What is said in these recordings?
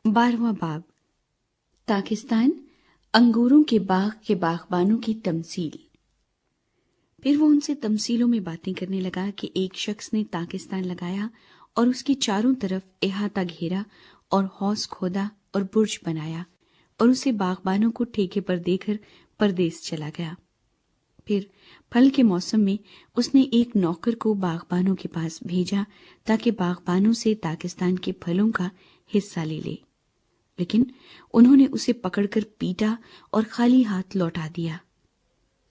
12واں باب تاکستان، انگوروں کے باغ کے باغبانوں کی تمثیل۔ پھر وہ ان سے تمثیلوں میں باتیں کرنے لگا کہ ایک شخص نے تاکستان لگایا اور اس کی چاروں طرف احاطہ گھیرا اور حوض کھودا اور برج بنایا اور اسے باغبانوں کو ٹھیکے پر دے کر پردیس چلا گیا۔ پھر پھل کے موسم میں اس نے ایک نوکر کو باغبانوں کے پاس بھیجا تاکہ باغبانوں سے تاکستان کے پھلوں کا حصہ لے لے، لیکن انہوں نے اسے پکڑ کر پیٹا اور خالی ہاتھ لوٹا دیا۔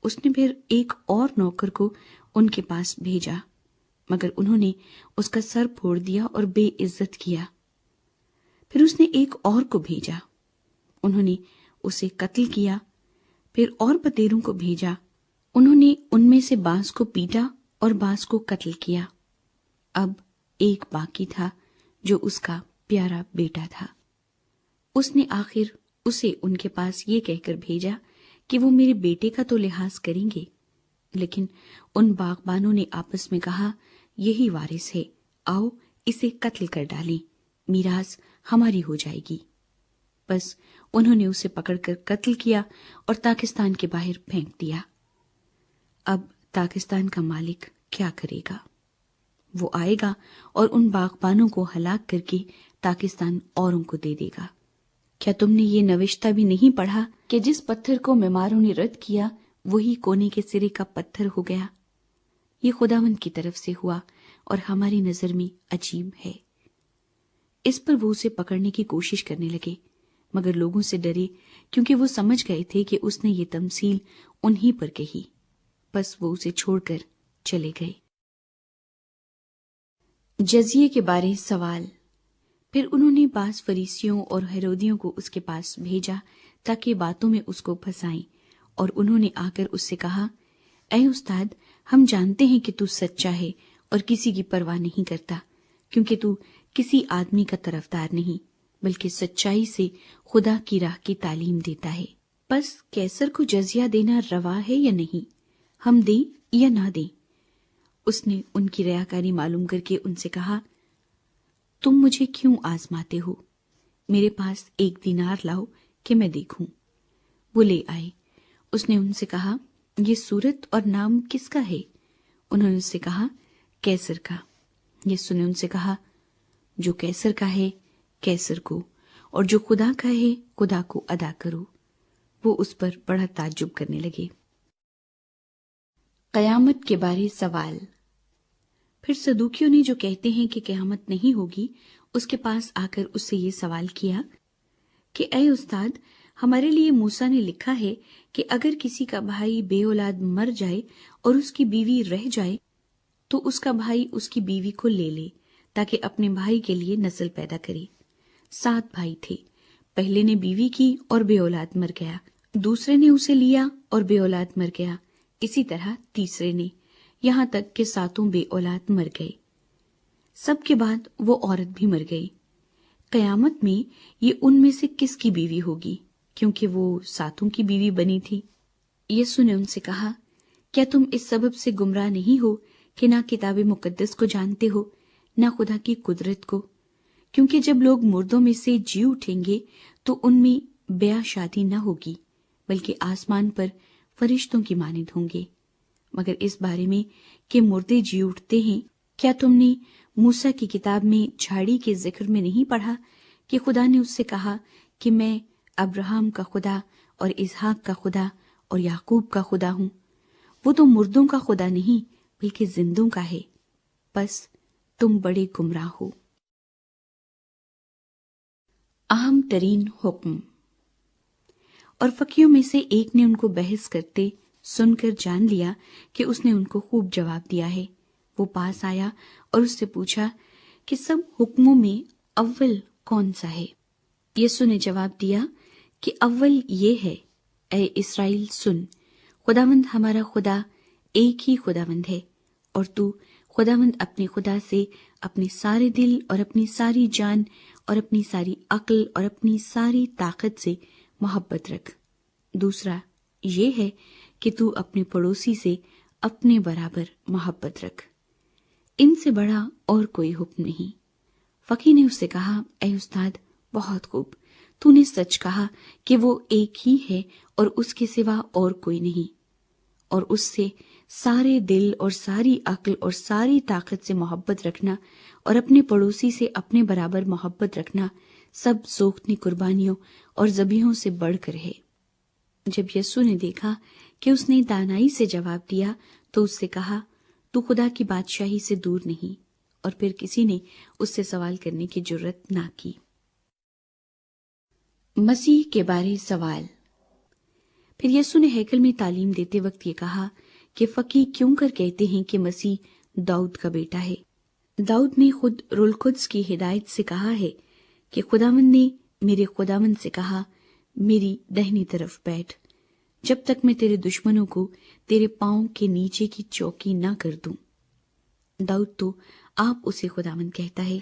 اس نے پھر ایک اور نوکر کو ان کے پاس بھیجا، مگر انہوں نے اس کا سر پھوڑ دیا اور بے عزت کیا۔ پھر اس نے ایک اور کو بھیجا، انہوں نے اسے قتل کیا۔ پھر اور بتیروں کو بھیجا، انہوں نے ان میں سے بعض کو پیٹا اور بعض کو قتل کیا۔ اب ایک باقی تھا جو اس کا پیارا بیٹا تھا۔ اس نے آخر اسے ان کے پاس یہ کہہ کر بھیجا کہ وہ میرے بیٹے کا تو لحاظ کریں گے، لیکن ان باغبانوں نے آپس میں کہا، یہی وارث ہے، آؤ اسے قتل کر ڈالیں، میراث ہماری ہو جائے گی۔ بس انہوں نے اسے پکڑ کر قتل کیا اور تاکستان کے باہر پھینک دیا۔ اب تاکستان کا مالک کیا کرے گا؟ وہ آئے گا اور ان باغبانوں کو ہلاک کر کے تاکستان اوروں کو دے دے گا۔ کیا تم نے یہ نوشتہ بھی نہیں پڑھا کہ جس پتھر کو معماروں نے رد کیا وہی کونے کے سرے کا پتھر ہو گیا؟ یہ خداوند کی طرف سے ہوا اور ہماری نظر میں عجیب ہے۔ اس پر وہ اسے پکڑنے کی کوشش کرنے لگے، مگر لوگوں سے ڈرے کیونکہ وہ سمجھ گئے تھے کہ اس نے یہ تمثیل انہی پر کہی۔ بس وہ اسے چھوڑ کر چلے گئے۔ جزیے کے بارے سوال۔ پھر انہوں نے بعض فریسیوں اور ہیرودیوں کو اس کے پاس بھیجا تاکہ باتوں میں اس کو پھنسائیں، اور انہوں نے آ کر اس سے کہا، اے استاد، ہم جانتے ہیں کہ تو سچا ہے اور کسی کی پرواہ نہیں کرتا، کیونکہ تو کسی آدمی کا طرفدار نہیں بلکہ سچائی سے خدا کی راہ کی تعلیم دیتا ہے۔ پس قیصر کو جزیہ دینا روا ہے یا نہیں؟ ہم دیں یا نہ دیں؟ اس نے ان کی ریاکاری معلوم کر کے ان سے کہا، تم مجھے کیوں آزماتے ہو؟ میرے پاس 1 دینار لاؤ کہ میں دیکھوں۔ وہ لے آئے۔ اس نے ان سے کہا، یہ صورت اور نام کس کا ہے؟ انہوں نے اس سے کہا، قیصر کا۔ یسوع نے ان سے کہا، جو قیصر کا ہے قیصر کو، اور جو خدا کا ہے خدا کو ادا کرو۔ وہ اس پر بڑا تعجب کرنے لگے۔ قیامت کے بارے سوال۔ پھر صدوقیوں نے جو کہتے ہیں کہ قیامت نہیں ہوگی اس کے پاس آ کر اس سے یہ سوال کیا کہ اے استاد، ہمارے لیے موسیٰ نے لکھا ہے کہ اگر کسی کا بھائی بے اولاد مر جائے اور اس کی بیوی رہ جائے تو اس کا بھائی اس کی بیوی کو لے لے تاکہ اپنے بھائی کے لیے نسل پیدا کرے۔ 7 بھائی تھے، پہلے نے بیوی کی اور بے اولاد مر گیا، دوسرے نے اسے لیا اور بے اولاد مر گیا، اسی طرح تیسرے نے، یہاں تک کہ 7 بے اولاد مر گئے۔ سب کے بعد وہ عورت بھی مر گئی۔ قیامت میں یہ ان میں سے کس کی بیوی ہوگی، کیونکہ وہ 7 کی بیوی بنی تھی؟ یسوع نے ان سے کہا، کیا تم اس سبب سے گمراہ نہیں ہو کہ نہ کتاب مقدس کو جانتے ہو نہ خدا کی قدرت کو؟ کیونکہ جب لوگ مردوں میں سے جی اٹھیں گے تو ان میں بیاہ شادی نہ ہوگی، بلکہ آسمان پر فرشتوں کی مانند ہوں گے۔ مگر اس بارے میں کہ مردے جی اٹھتے ہیں، کیا تم نے موسیٰ کی کتاب میں جھاڑی کے ذکر میں نہیں پڑھا کہ خدا نے اس سے کہا کہ میں ابراہیم کا خدا اور اسحاق کا خدا اور یعقوب کا خدا ہوں؟ وہ تو مردوں کا خدا نہیں بلکہ زندوں کا ہے۔ بس تم بڑے گمراہ ہو۔ اہم ترین حکم۔ اور فقیہوں میں سے ایک نے ان کو بحث کرتے سن کر جان لیا کہ اس نے ان کو خوب جواب دیا ہے۔ وہ پاس آیا اور اس سے پوچھا کہ سب حکموں میں اول کون سا ہے؟ یسوع نے جواب دیا کہ اول یہ ہے، اے اسرائیل سن، خداوند ہمارا خدا ایک ہی خداوند ہے، اور تو خداوند اپنے خدا سے اپنے سارے دل اور اپنی ساری جان اور اپنی ساری عقل اور اپنی ساری طاقت سے محبت رکھ۔ دوسرا یہ ہے کہ تو اپنے پڑوسی سے اپنے برابر محبت رکھ۔ ان سے بڑا اور کوئی حکم نہیں۔ فقیہ نے اس سے کہا، اے استاد، بہت خوب، تو نے سچ کہا کہ وہ ایک ہی ہے اور اس کے سوا اور کوئی نہیں، اور اس سے سارے دل اور ساری عقل اور ساری طاقت سے محبت رکھنا اور اپنے پڑوسی سے اپنے برابر محبت رکھنا سب سوختنی قربانیوں اور ذبیحوں سے بڑھ کر ہے۔ جب یسوع نے دیکھا کہ اس نے دانائی سے جواب دیا تو اس سے کہا، تو خدا کی بادشاہی سے دور نہیں، اور پھر کسی نے اس سے سوال کرنے کی جرت نہ کی۔ مسیح کے بارے سوال۔ پھر یسوع نے ہیکل میں تعلیم دیتے وقت یہ کہا کہ فقیہ کیوں کر کہتے ہیں کہ مسیح داؤد کا بیٹا ہے؟ داؤد نے خود روح القدس کی ہدایت سے کہا ہے کہ خداوند نے میرے خداوند سے کہا، میری دہنی طرف بیٹھ، جب تک میں تیرے دشمنوں کو تیرے پاؤں کے نیچے کی چوکی نہ کر دوں۔ داؤد تو آپ اسے خداوند کہتا ہے،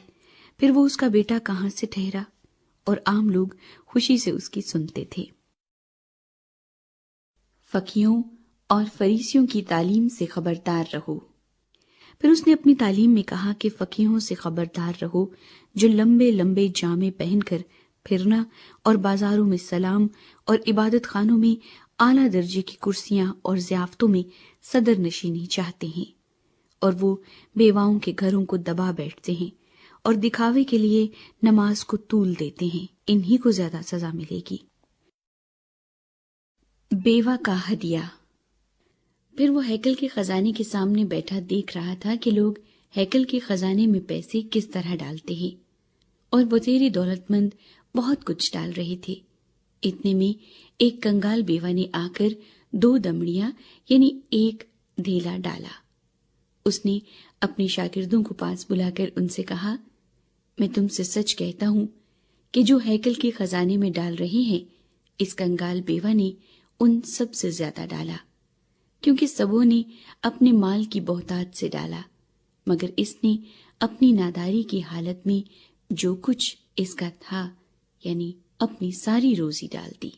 پھر وہ اس کا بیٹا کہاں سے ٹھہرا؟ اور عام لوگ خوشی سے اس کی سنتے تھے۔ فقیہوں اور فریسیوں کی تعلیم سے خبردار رہو۔ پھر اس نے اپنی تعلیم میں کہا کہ فقیہوں سے خبردار رہو جو لمبے لمبے جامے پہن کر پھرنا اور بازاروں میں سلام اور عبادت خانوں میں اعلیٰ درجے کی کرسیاں اور ضیافتوں میں صدر نشینی چاہتے ہیں، اور وہ بیواؤں کے گھروں کو دبا بیٹھتے ہیں اور دکھاوے کے لیے نماز کو طول دیتے ہیں، انہی کو زیادہ سزا ملے گی۔ بیوہ کا ہدیہ۔ پھر وہ ہیکل کے خزانے کے سامنے بیٹھا دیکھ رہا تھا کہ لوگ ہیکل کے خزانے میں پیسے کس طرح ڈالتے ہیں، اور بتیری دولت مند بہت کچھ ڈال رہے تھے۔ اتنے میں ایک کنگال بیوہ نے آ کر 2 دمڑیاں یعنی 1 دھیلا ڈالا۔ اس نے اپنے شاگردوں کو پاس بلا کر ان سے کہا، میں تم سے سچ کہتا ہوں کہ جو ہیکل کے خزانے میں ڈال رہے ہیں، اس کنگال بیوہ نے ان سب سے زیادہ ڈالا، کیونکہ سبوں نے اپنے مال کی بہتات سے ڈالا، مگر اس نے اپنی ناداری کی حالت میں جو کچھ اس کا تھا یعنی اپنی ساری روزی ڈال دی۔